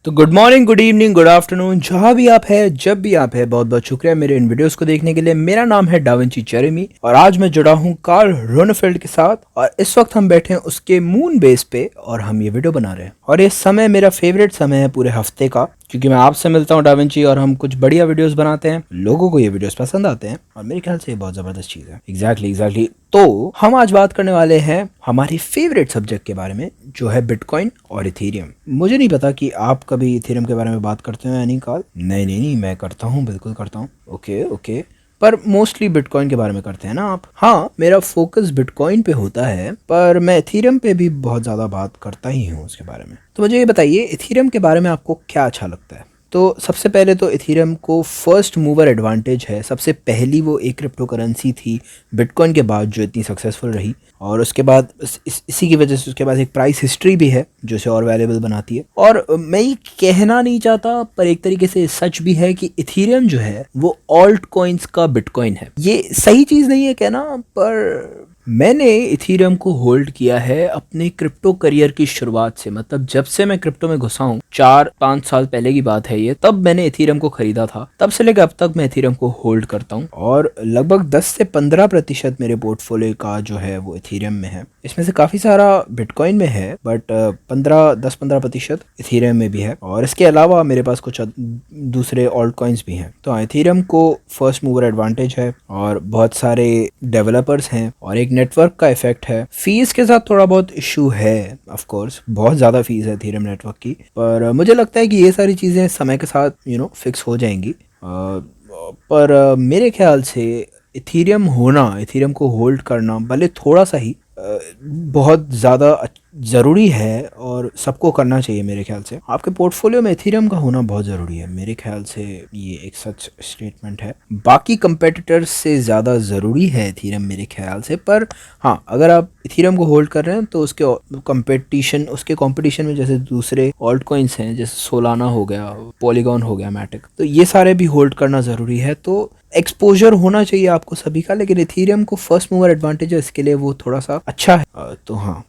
तो good morning, good evening, good afternoon, जहाँ भी आप है, जब भी आप है, बहुत बहुत शुक्रिया मेरे इन वीडियोस को देखने के लिए। मेरा नाम है डाविंची जेरेमी और आज मैं जुड़ा हूँ कार्ल रोनेफेल्ड के साथ और इस वक्त हम बैठे हैं उसके मून बेस पे और हम ये वीडियो बना रहे हैं। और ये समय मेरा फेवरेट समय है पूरे हफ्ते का, क्योंकि मैं आपसे मिलता हूँ डाविंची और हम कुछ बढ़िया वीडियोस बनाते हैं। लोगों को ये वीडियोस पसंद आते हैं और मेरे ख्याल से ये बहुत जबरदस्त चीज़ है। एग्जैक्टली। तो हम आज बात करने वाले हैं हमारी फेवरेट सब्जेक्ट के बारे में, जो है बिटकॉइन और इथेरियम। मुझे नहीं पता कि आप कभी इथेरियम के बारे में बात करते हो या नहीं कार्ल। नहीं, मैं करता हूँ, बिल्कुल करता हूँ। ओके, पर मोस्टली बिटकॉइन के बारे में करते हैं ना आप। हाँ, मेरा फोकस बिटकॉइन पे होता है, पर मैं इथेरियम पे भी बहुत ज़्यादा बात करता ही हूँ उसके बारे में। तो मुझे ये बताइए, इथेरियम के बारे में आपको क्या अच्छा लगता है? तो सबसे पहले तो इथेरियम को फर्स्ट मूवर एडवांटेज है। सबसे पहली वो एक क्रिप्टो करेंसी थी बिटकॉइन के बाद जो इतनी सक्सेसफुल रही, और उसके बाद इसी की वजह से उसके बाद एक प्राइस हिस्ट्री भी है जो इसे और वैल्यूएबल बनाती है। और मैं ये कहना नहीं चाहता, पर एक तरीके से सच भी है कि इथेरियम जो है वो ऑल्ट कॉइन्स का बिटकॉइन है। ये सही चीज़ नहीं है कहना, पर मैंने इथेरियम को होल्ड किया है अपने क्रिप्टो करियर की शुरुआत से। मतलब जब से मैं क्रिप्टो में घुसा हूँ, 4-5 साल पहले की बात है ये, तब मैंने इथेरियम को खरीदा था। तब से लेकर अब तक मैं इथेरियम को होल्ड करता हूँ और लगभग 10 से 15% मेरे पोर्टफोलियो का जो है वो इथेरियम में है। इसमें से काफ़ी सारा बिटकॉइन में है, बट 10-15% इथेरियम में भी है। और इसके अलावा मेरे पास कुछ दूसरे ऑल्ट कॉइन्स भी हैं। तो इथेरियम को फर्स्ट मूवर एडवांटेज है और बहुत सारे डेवलपर्स हैं और एक नेटवर्क का इफेक्ट है। फीस के साथ थोड़ा बहुत इशू है, ऑफ कोर्स बहुत ज़्यादा फीस है इथेरियम नेटवर्क की, पर मुझे लगता है कि ये सारी चीज़ें समय के साथ फिक्स हो जाएंगी। पर मेरे ख्याल से इथेरियम को होल्ड करना भले थोड़ा सा ही बहुत ज़्यादा ज़रूरी है और सबको करना चाहिए। मेरे ख्याल से आपके पोर्टफोलियो में इथेरियम का होना बहुत ज़रूरी है। मेरे ख्याल से ये एक सच स्टेटमेंट है। बाकी कंपेटिटर्स से ज़्यादा ज़रूरी है इथेरियम मेरे ख्याल से। पर हाँ, अगर आप इथेरियम को होल्ड कर रहे हैं तो उसके कंपटीशन में जैसे दूसरे ऑल्ट कॉइन्स हैं, जैसे सोलाना हो गया, पॉलीगॉन हो गया, मैटिक, तो ये सारे भी होल्ड करना ज़रूरी है। तो एक्सपोजर होना चाहिए आपको सभी का, लेकिन इथेरियम को फर्स्ट मूवर एडवांटेज है, इसके लिए वो थोड़ा सा अच्छा है।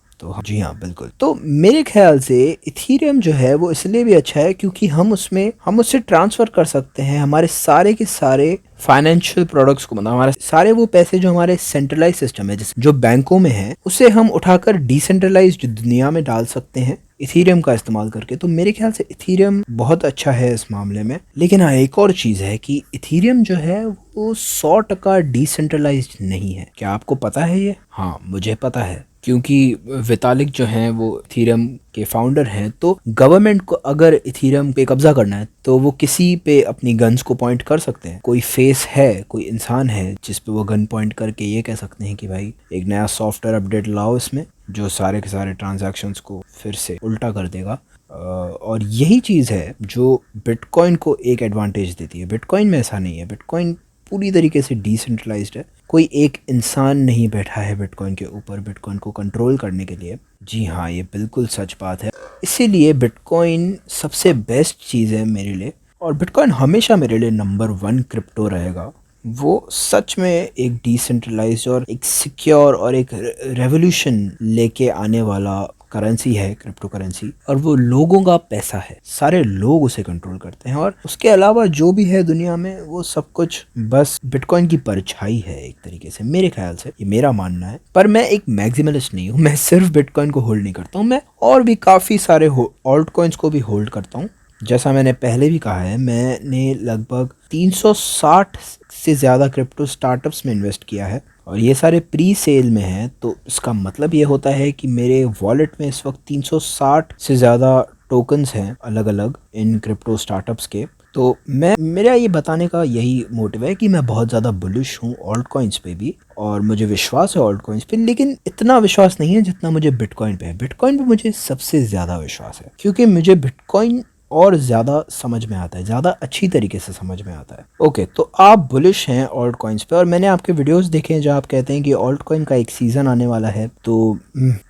जी हाँ, बिल्कुल। तो मेरे ख्याल से इथेरियम जो है वो इसलिए भी अच्छा है क्योंकि हम उससे ट्रांसफर कर सकते हैं हमारे सारे के सारे फाइनेंशियल प्रोडक्ट्स को। मतलब हमारे सारे वो पैसे जो हमारे सेंट्रलाइज सिस्टम है, जैसे जो बैंकों में है, उसे हम उठाकर डिसेंट्रलाइज्ड दुनिया में डाल सकते हैं इथेरियम का इस्तेमाल करके। तो मेरे ख्याल से इथेरियम बहुत अच्छा है इस मामले में। लेकिन हाँ, एक और चीज़ है कि इथेरियम जो है वो 100% डिसेंट्रलाइज्ड नहीं है। क्या आपको पता है ये? हाँ, मुझे पता है, क्योंकि वितालिक जो हैं वो इथेरियम के फाउंडर हैं। तो गवर्नमेंट को अगर इथेरियम पे कब्जा करना है तो वो किसी पे अपनी गन्स को पॉइंट कर सकते हैं। कोई फेस है, कोई इंसान है जिस पे वो गन पॉइंट करके ये कह सकते हैं कि भाई एक नया सॉफ्टवेयर अपडेट लाओ इसमें, जो सारे के सारे ट्रांजैक्शंस को फिर से उल्टा कर देगा। और यही चीज़ है जो बिटकॉइन को एक एडवांटेज देती है। बिटकॉइन में ऐसा नहीं है। बिटकॉइन पूरी तरीके से डिसेंट्रलाइज्ड है। कोई एक इंसान नहीं बैठा है बिटकॉइन के ऊपर बिटकॉइन को कंट्रोल करने के लिए। जी हाँ, ये बिल्कुल सच बात है। इसीलिए बिटकॉइन सबसे बेस्ट चीज़ है मेरे लिए, और बिटकॉइन हमेशा मेरे लिए नंबर 1 क्रिप्टो रहेगा। वो सच में एक डिसेंट्रलाइज्ड और एक सिक्योर और एक रेवोल्यूशन लेके आने वाला करेंसी है, क्रिप्टो करेंसी। और वो लोगों का पैसा है, सारे लोग उसे कंट्रोल करते हैं, और उसके अलावा जो भी है दुनिया में वो सब कुछ बस बिटकॉइन की परछाई है एक तरीके से। मेरे ख्याल से ये मेरा मानना है। पर मैं एक मैक्सिमलिस्ट नहीं हूँ, मैं सिर्फ बिटकॉइन को होल्ड नहीं करता हूँ, मैं और भी काफ़ी सारे ऑल्ट कॉइन्स को भी होल्ड करता हूँ। जैसा मैंने पहले भी कहा है, मैंने लगभग 360 से ज़्यादा क्रिप्टो स्टार्टअप्स में इन्वेस्ट किया है और ये सारे प्री सेल में हैं। तो इसका मतलब ये होता है कि मेरे वॉलेट में इस वक्त 360 से ज़्यादा टोकन्स हैं अलग अलग इन क्रिप्टो स्टार्टअप्स के। तो मेरा ये बताने का यही मोटिव है कि मैं बहुत ज़्यादा बुलिश हूँ ऑल्ट कॉइन्स पे भी, और मुझे विश्वास है ऑल्ट कॉइन्स पे, लेकिन इतना विश्वास नहीं है जितना मुझे बिटकॉइन पे है। बिटकॉइन पे मुझे सबसे ज़्यादा विश्वास है क्योंकि मुझे बिटकॉइन और ज़्यादा समझ में आता है, ज़्यादा अच्छी तरीके से समझ में आता है। ओके, तो आप बुलिश हैं ऑल्ट कॉइन्स पे, और मैंने आपके वीडियोस देखे हैं जहाँ आप कहते हैं कि ऑल्ट कॉइन का एक सीज़न आने वाला है। तो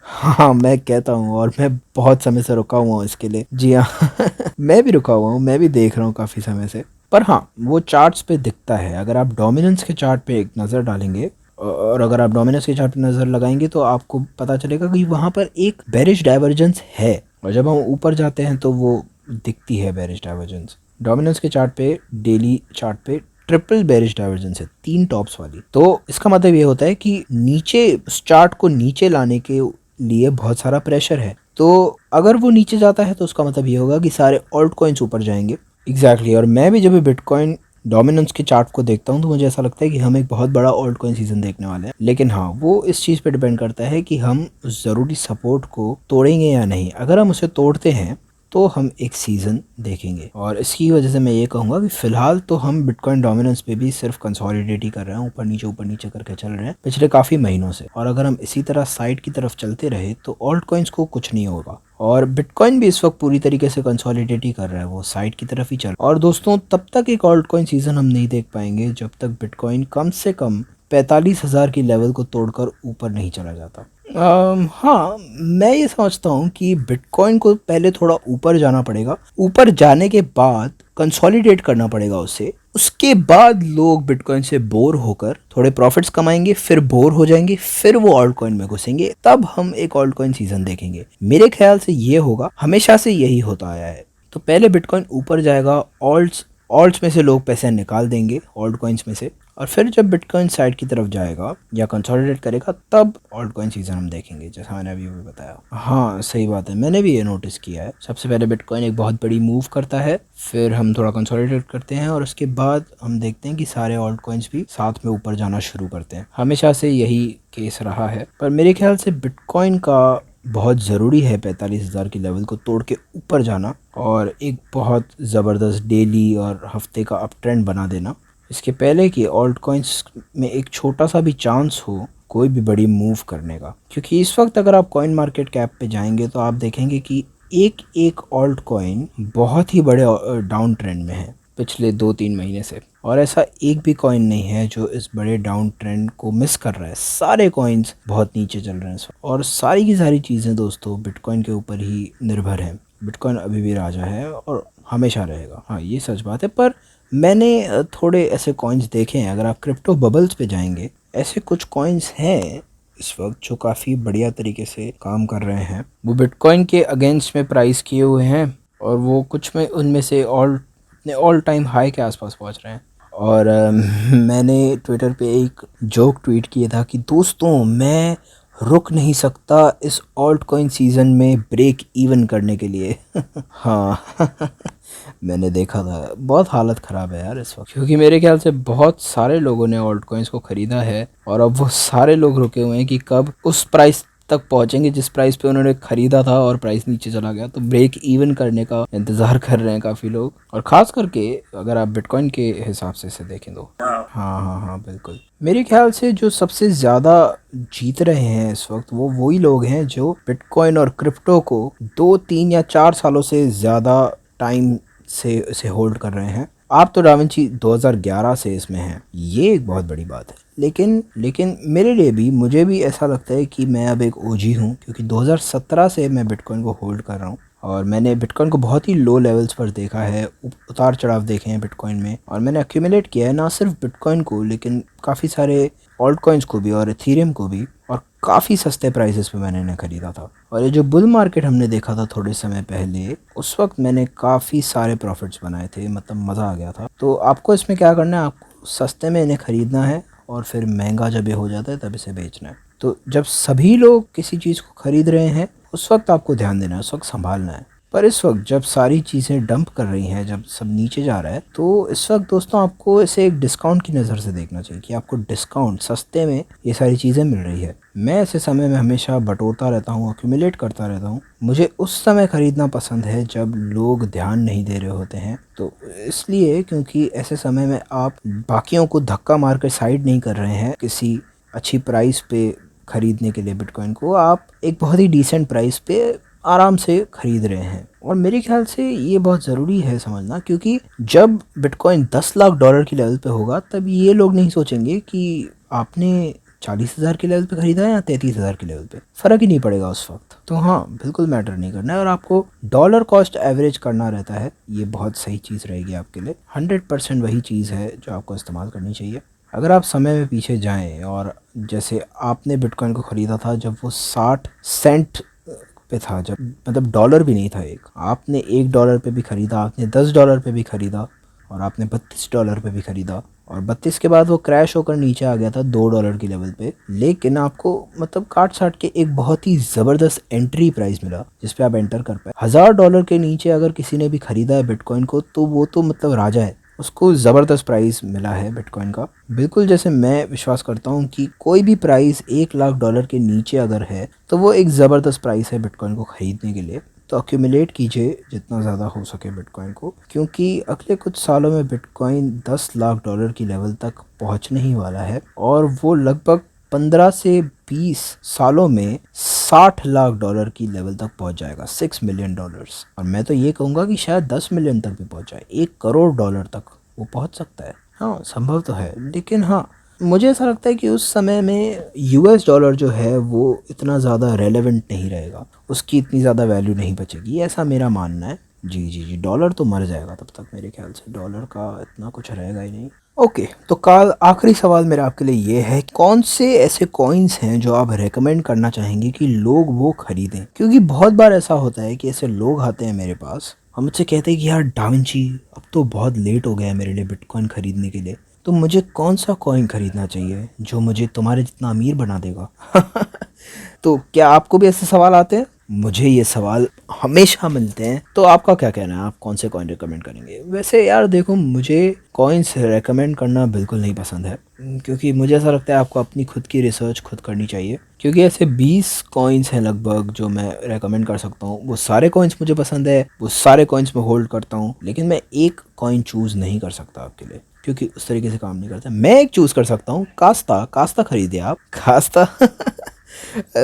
हाँ, मैं कहता हूँ, और मैं बहुत समय से रुका हुआ हूँ इसके लिए। जी हाँ मैं भी रुका हुआ हूँ, मैं भी देख रहा हूँ काफ़ी समय से। पर हाँ, वो चार्ट्स पे दिखता है। अगर आप डोमिनेंस के चार्ट पे एक नज़र डालेंगे, और अगर आप डोमिनेंस के चार्ट पे नज़र लगाएंगे, तो आपको पता चलेगा कि वहाँ पर एक बेरिश डाइवर्जेंस है, और जब हम ऊपर जाते हैं तो वो दिखती है बेरिश डाइवर्जेंस। डोमिनेंस के चार्ट पे, डेली चार्ट पे ट्रिपल बेरिश डाइवर्जेंस है, 3 टॉप्स वाली। तो इसका मतलब ये होता है कि नीचे, उस चार्ट को नीचे लाने के लिए बहुत सारा प्रेशर है। तो अगर वो नीचे जाता है तो उसका मतलब ये होगा कि सारे ऑल्ट कॉइन्स ऊपर जाएंगे। एग्जैक्टली और मैं भी जब भी बिटकॉइन डोमिनेंस के चार्ट को देखता हूँ तो मुझे ऐसा लगता है कि हम एक बहुत बड़ा ऑल्ट कॉइन सीजन देखने वाले हैं। लेकिन हाँ, वो इस चीज़ पे डिपेंड करता है कि हम उस ज़रूरी सपोर्ट को तोड़ेंगे या नहीं। अगर हम उसे तोड़ते हैं तो हम एक सीज़न देखेंगे। और इसकी वजह से मैं ये कहूँगा कि फ़िलहाल तो हम बिटकॉइन डोमिनेंस पे भी सिर्फ कंसोलिडेट ही कर रहे हैं, ऊपर नीचे करके चल रहे हैं पिछले काफ़ी महीनों से। और अगर हम इसी तरह साइड की तरफ चलते रहे तो ऑल्ट कॉइन्स को कुछ नहीं होगा। और बिटकॉइन भी इस वक्त पूरी तरीके से कंसोलिडेट ही कर रहा है, वो साइड की तरफ ही चल। और दोस्तों, तब तक एक ऑल्ट कॉइन सीज़न हम नहीं देख पाएंगे जब तक बिटकॉइन कम से कम 45,000 की लेवल को तोड़कर ऊपर नहीं चला जाता। हाँ, मैं ये समझता हूँ कि बिटकॉइन को पहले थोड़ा ऊपर जाना पड़ेगा, ऊपर जाने के बाद कंसोलिडेट करना पड़ेगा उसे। उसके बाद लोग बिटकॉइन से बोर होकर थोड़े प्रॉफिट्स कमाएंगे, फिर बोर हो जाएंगे, फिर वो ऑल्ट कॉइन में घुसेंगे, तब हम एक ऑल्ट कॉइन सीजन देखेंगे। मेरे ख्याल से ये होगा, हमेशा से यही होता आया है। तो पहले बिटकॉइन ऊपर जाएगा, ऑल्ट्स में से लोग पैसे निकाल देंगे, ऑल्ट कॉइन्स में से, और फिर जब बिटकॉइन साइड की तरफ जाएगा या कंसोलिडेट करेगा तब ऑल्ट कॉइन सीजन हम देखेंगे, जैसा मैंने अभी भी बताया। हाँ, सही बात है, मैंने भी ये नोटिस किया है। सबसे पहले बिटकॉइन एक बहुत बड़ी मूव करता है, फिर हम थोड़ा कंसोलिडेट करते हैं और उसके बाद हम देखते हैं कि सारे ऑल्ट कॉइन्स भी साथ में ऊपर जाना शुरू करते हैं। हमेशा से यही केस रहा है। पर मेरे ख्याल से बिटकॉइन का बहुत ज़रूरी है 45,000 की लेवल को तोड़ के ऊपर जाना और एक बहुत ज़बरदस्त डेली और हफ्ते का अप ट्रेंड बना देना, इसके पहले कि ऑल्ट कॉइन्स में एक छोटा सा भी चांस हो कोई भी बड़ी मूव करने का। क्योंकि इस वक्त अगर आप कॉइन मार्केट कैप पे जाएंगे तो आप देखेंगे कि एक एक ऑल्ट कॉइन बहुत ही बड़े डाउन ट्रेंड में है पिछले 2-3 महीने से। और ऐसा एक भी कॉइन नहीं है जो इस बड़े डाउन ट्रेंड को मिस कर रहा है। सारे कॉइन्स बहुत नीचे चल रहे हैं इस वक्त। और सारी की सारी चीज़ें दोस्तों बिटकॉइन के ऊपर ही निर्भर हैं। बिटकॉइन अभी भी राजा है और हमेशा रहेगा। हाँ, ये सच बात है। पर मैंने थोड़े ऐसे कॉइन्स देखे हैं, अगर आप क्रिप्टो बबल्स पे जाएंगे, ऐसे कुछ कॉइन्स हैं इस वक्त जो काफ़ी बढ़िया तरीके से काम कर रहे हैं। वो बिटकॉइन के अगेंस्ट में प्राइस किए हुए हैं और वो कुछ में उनमें से ऑल टाइम हाई के आसपास पहुंच रहे हैं। और मैंने ट्विटर पे एक जोक ट्वीट किया था कि दोस्तों, मैं रुक नहीं सकता इस ऑल्ट कॉइन सीज़न में ब्रेक इवन करने के लिए। हाँ, मैंने देखा था। बहुत हालत ख़राब है यार इस वक्त, क्योंकि मेरे ख्याल से बहुत सारे लोगों ने ऑल्ट कॉइन्स को ख़रीदा है और अब वो सारे लोग रुके हुए हैं कि कब उस प्राइस तक पहुंचेंगे जिस प्राइस पे उन्होंने खरीदा था और प्राइस नीचे चला गया। तो ब्रेक इवन करने का इंतज़ार कर रहे हैं काफ़ी लोग, और ख़ास करके अगर आप बिटकॉइन के हिसाब से इसे देखें तो। हाँ हाँ हाँ, बिल्कुल। मेरे ख्याल से जो सबसे ज़्यादा जीत रहे हैं इस वक्त वो वही लोग हैं जो बिटकॉइन और क्रिप्टो को 2-3 या 4 सालों से ज़्यादा टाइम से इसे होल्ड कर रहे हैं। आप तो डाविंची 2011 से इसमें हैं, ये एक बहुत बड़ी बात है। लेकिन मेरे लिए भी, मुझे भी ऐसा लगता है कि मैं अब एक ओजी हूँ, क्योंकि 2017 से मैं बिटकॉइन को होल्ड कर रहा हूँ और मैंने बिटकॉइन को बहुत ही लो लेवल्स पर देखा है, उतार चढ़ाव देखे हैं बिटकॉइन में। और मैंने एक्यूमुलेट किया है ना सिर्फ बिटकॉइन को, लेकिन काफ़ी सारे ऑल्ट कॉइन्स को भी और इथेरियम को भी, और काफ़ी सस्ते प्राइसेस पे मैंने इन्हें ख़रीदा था। और ये जो बुल मार्केट हमने देखा था थोड़े समय पहले, उस वक्त मैंने काफ़ी सारे प्रॉफिट्स बनाए थे, मतलब मज़ा आ गया था। तो आपको इसमें क्या करना है, आपको सस्ते में इन्हें ख़रीदना है और फिर महंगा जब ये हो जाता है तब इसे बेचना है। तो जब सभी लोग किसी चीज़ को ख़रीद रहे हैं उस वक्त आपको ध्यान देना है, उस वक्त संभालना है। पर इस वक्त जब सारी चीज़ें डंप कर रही हैं, जब सब नीचे जा रहा है, तो इस वक्त दोस्तों आपको इसे एक डिस्काउंट की नज़र से देखना चाहिए कि आपको डिस्काउंट, सस्ते में ये सारी चीज़ें मिल रही है। मैं ऐसे समय में हमेशा बटोरता रहता हूँ, एक्यूमुलेट करता रहता हूँ। मुझे उस समय ख़रीदना पसंद है जब लोग ध्यान नहीं दे रहे होते हैं। तो इसलिए, क्योंकि ऐसे समय में आप बाकियों को धक्का मार कर साइड नहीं कर रहे हैं किसी अच्छी प्राइस पे ख़रीदने के लिए बिटकॉइन को, आप एक बहुत ही डिसेंट प्राइस पे आराम से ख़रीद रहे हैं। और मेरे ख्याल से ये बहुत ज़रूरी है समझना, क्योंकि जब बिटकॉइन 10 लाख डॉलर की लेवल पे होगा तब ये लोग नहीं सोचेंगे कि आपने 40,000 के लेवल पे ख़रीदा है या 33,000 के लेवल पे, फ़र्क ही नहीं पड़ेगा उस वक्त। तो हाँ, बिल्कुल मैटर नहीं करना है और आपको डॉलर कॉस्ट एवरेज करना रहता है। ये बहुत सही चीज़ रहेगी आपके लिए। 100% वही चीज़ है जो आपको इस्तेमाल करनी चाहिए। अगर आप समय में पीछे जाएं और जैसे आपने बिटकॉइन को ख़रीदा था जब वो 60 सेंट पे था, जब मतलब डॉलर भी नहीं था एक। आपने $1 पे भी खरीदा, आपने $10 पे भी खरीदा, और आपने $32 पे भी खरीदा, और 32 के बाद वो क्रैश होकर नीचे आ गया था $2 की लेवल पे। लेकिन आपको मतलब काट साट के एक बहुत ही ज़बरदस्त एंट्री प्राइस मिला जिस पे आप एंटर कर पाए। $1000 के नीचे अगर किसी ने भी खरीदा है बिटकॉइन को तो वो तो मतलब राजा है, उसको ज़बरदस्त प्राइस मिला है बिटकॉइन का। बिल्कुल जैसे मैं विश्वास करता हूँ कि कोई भी प्राइस $1 लाख के नीचे अगर है तो वो एक ज़बरदस्त प्राइस है बिटकॉइन को ख़रीदने के लिए। तो अक्यूमुलेट कीजिए जितना ज़्यादा हो सके बिटकॉइन को, क्योंकि अगले कुछ सालों में बिटकॉइन $10 लाख की लेवल तक पहुंचने ही वाला है, और वो लगभग 15 से 20 सालों में $60 लाख की लेवल तक पहुंच जाएगा, $6 मिलियन। और मैं तो ये कहूँगा कि शायद 10 मिलियन तक भी पहुंच जाए, $1 करोड़ तक वो पहुंच सकता है। हाँ, संभव तो है, लेकिन हाँ मुझे ऐसा लगता है कि उस समय में US डॉलर जो है वो इतना ज़्यादा रेलेवेंट नहीं रहेगा, उसकी इतनी ज़्यादा वैल्यू नहीं बचेगी, ऐसा मेरा मानना है। जी जी जी, डॉलर तो मर जाएगा तब तक, मेरे ख्याल से डॉलर का इतना कुछ रहेगा ही नहीं। ओके, तो काल आखिरी सवाल मेरा आपके लिए ये है, कौन से ऐसे कॉइन्स हैं जो आप रेकमेंड करना चाहेंगे कि लोग वो खरीदें? क्योंकि बहुत बार ऐसा होता है कि ऐसे लोग आते हैं मेरे पास, हम मुझसे कहते हैं कि यार डाविंची अब तो बहुत लेट हो गया है मेरे लिए बिटकॉइन खरीदने के लिए, तो मुझे कौन सा कॉइन खरीदना चाहिए जो मुझे तुम्हारे जितना अमीर बना देगा? तो क्या आपको भी ऐसे सवाल आते हैं? मुझे ये सवाल हमेशा मिलते हैं। तो आपका क्या कहना है, आप कौन से कॉइन रिकमेंड करेंगे? वैसे यार देखो, मुझे कॉइन्स रेकमेंड करना बिल्कुल नहीं पसंद है, क्योंकि मुझे ऐसा लगता है आपको अपनी खुद की रिसर्च खुद करनी चाहिए। क्योंकि ऐसे 20 कॉइन्स हैं लगभग जो मैं रेकमेंड कर सकता हूँ, वो सारे कॉइन्स मुझे पसंद है, वो सारे कॉइन्स मैं होल्ड करता हूँ, लेकिन मैं एक कॉइन चूज़ नहीं कर सकता आपके लिए, क्योंकि उस तरीके से काम नहीं करता। मैं एक चूज़ कर सकता हूँ, कास्ता। कास्ता खरीदिए आप, कास्ता।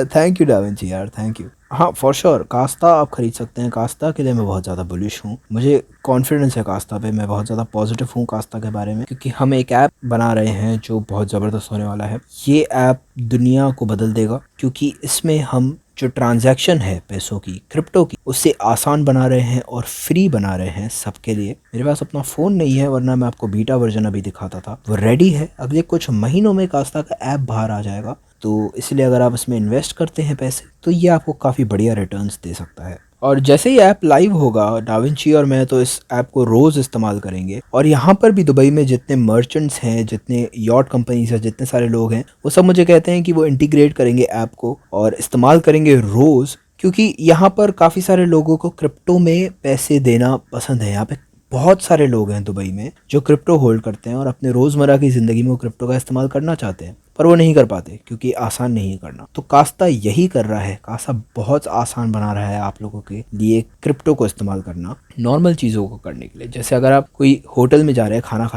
थैंक यू डाविंची यार, थैंक यू। हाँ फॉर श्योर, कास्ता आप खरीद सकते हैं। कास्ता के लिए मैं बहुत ज़्यादा बुलिश हूँ, मुझे कॉन्फिडेंस है कास्ता पे, मैं बहुत ज़्यादा पॉजिटिव हूँ कास्ता के बारे में, क्योंकि हम एक ऐप बना रहे हैं जो बहुत ज़बरदस्त होने वाला है। ये ऐप दुनिया को बदल देगा, क्योंकि इसमें हम जो ट्रांजैक्शन है पैसों की, क्रिप्टो की, उससे आसान बना रहे हैं और फ्री बना रहे हैं सबके लिए। मेरे पास अपना फ़ोन नहीं है, वरना मैं आपको बीटा वर्जन अभी दिखाता था। वो रेडी है, अगले कुछ महीनों में कास्ता का ऐप बाहर आ जाएगा, तो इसलिए अगर आप इसमें इन्वेस्ट करते हैं पैसे तो ये आपको काफ़ी बढ़िया रिटर्न्स दे सकता है। और जैसे ही ऐप लाइव होगा, डाविंची और मैं तो इस ऐप को रोज़ इस्तेमाल करेंगे। और यहाँ पर भी दुबई में जितने मर्चेंट्स हैं, जितने यॉट कंपनीज हैं, जितने सारे लोग हैं, वो सब मुझे कहते हैं कि वो इंटीग्रेट करेंगे ऐप को और इस्तेमाल करेंगे रोज़, क्योंकि यहाँ पर काफ़ी सारे लोगों को क्रिप्टो में पैसे देना पसंद है। यहाँ पे बहुत सारे लोग हैं दुबई में जो क्रिप्टो होल्ड करते हैं और अपने रोज़मर्रा की ज़िंदगी में वो क्रिप्टो का इस्तेमाल करना चाहते हैं, पर वो नहीं कर पाते क्योंकि आसान नहीं है करना। तो कास्ता यही कर रहा है, कास्ता बहुत आसान बना रहा है आप लोगों के लिए क्रिप्टो को इस्तेमाल करना नॉर्मल चीज़ों को करने के लिए। जैसे अगर आप कोई होटल में जा रहे हैं खाना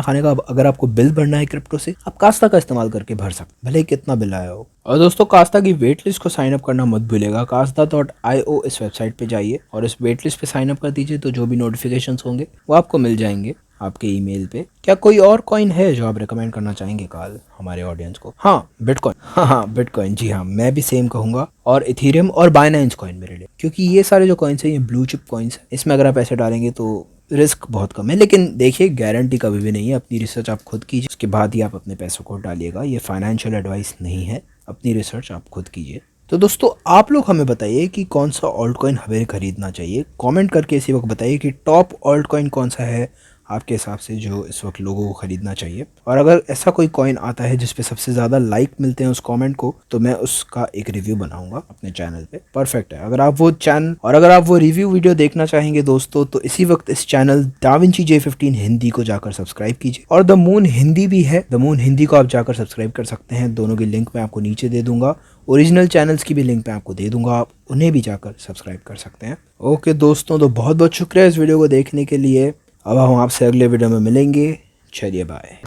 खाने का अगर आपको बिल भरना है क्रिप्टो से, आप कास्ता का इस्तेमाल करके भर सकते, भले ही कितना बिल आया हो। और दोस्तों, कास्ता की वेट लिस्ट को साइन अप करना मत भूलेगा। कास्ता.io इस वेबसाइट पे जाइए और इस वेट लिस्ट पे साइन अप कर दीजिए, तो जो भी नोटिफिकेशंस होंगे वो आपको मिल जाएंगे आपके ईमेल पे। क्या कोई और कॉइन है जो आप रिकमेंड करना चाहेंगे काल हमारे ऑडियंस को? हाँ बिटकॉइन, हाँ बिटकॉइन, जी हाँ, मैं भी सेम कहूँगा। और इथेरियम और बाइनेंस कॉइन मेरे लिए, क्योंकि ये सारे जो कॉइन्स हैं ये ब्लू चिप कॉइन्स हैं, इसमें अगर आप पैसे डालेंगे तो रिस्क बहुत कम है। लेकिन देखिए, गारंटी कभी भी नहीं है, अपनी रिसर्च आप खुद कीजिए, उसके बाद ही आप अपने पैसों को डालिएगा। ये फाइनेंशियल एडवाइस नहीं है, अपनी रिसर्च आप खुद कीजिए। तो दोस्तों, आप लोग हमें बताइए कि कौन सा ऑल्ट कॉइन हमें खरीदना चाहिए। कमेंट करके इसी वक्त बताइए कि टॉप ऑल्ट कॉइन कौन सा है आपके हिसाब से जो इस वक्त लोगों को खरीदना चाहिए। और अगर ऐसा कोई कॉइन आता है जिस पे सबसे ज़्यादा लाइक मिलते हैं उस कमेंट को, तो मैं उसका एक रिव्यू बनाऊंगा अपने चैनल पे। परफेक्ट है। अगर आप वो रिव्यू वीडियो देखना चाहेंगे दोस्तों, तो इसी वक्त इस चैनल डाविंची J15 हिंदी को जाकर सब्सक्राइब कीजिए। और द मून हिंदी भी है, द मून हिंदी को आप जाकर सब्सक्राइब कर सकते हैं। दोनों की लिंक मैं आपको नीचे दे दूंगा, ओरिजिनल चैनल्स की भी लिंक मैं आपको दे दूंगा, आप उन्हें भी जाकर सब्सक्राइब कर सकते हैं। ओके दोस्तों, तो बहुत बहुत शुक्रिया इस वीडियो को देखने के लिए। अब हम आपसे अगले वीडियो में मिलेंगे। चलिए बाय।